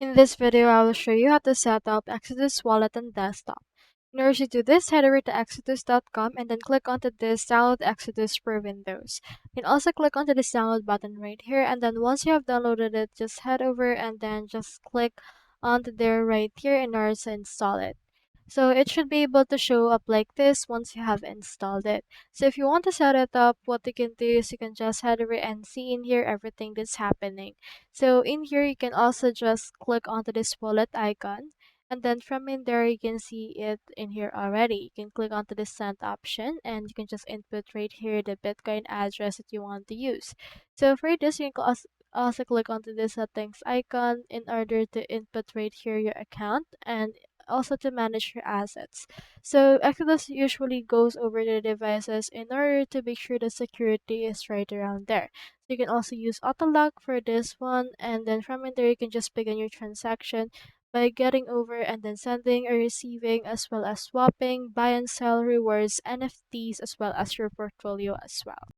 In this video, I will show you how to set up Exodus Wallet on desktop. In order to do this, head over to exodus.com and then click onto this Download Exodus for Windows. You can also click onto this download button right here, and then once you have downloaded it, just head over and then just click onto there right here in order to install it. So it should be able to show up like this once you have installed it. So if you want to set it up, what you can do is you can just head over and see in here everything that's happening. So in here, you can also just click onto this wallet icon. And then from in there, you can see it in here already. You can click onto the send option and you can just input right here the Bitcoin address that you want to use. So for this, you can also click onto the settings icon in order to input right here your account and also to manage your assets. So Exodus usually goes over the devices in order to make sure the security is right around there. You can also use Autolock for this one, and then from in there you can just begin your transaction by getting over and then sending or receiving, as well as swapping, buy and sell rewards, NFTs, as well as your portfolio as well.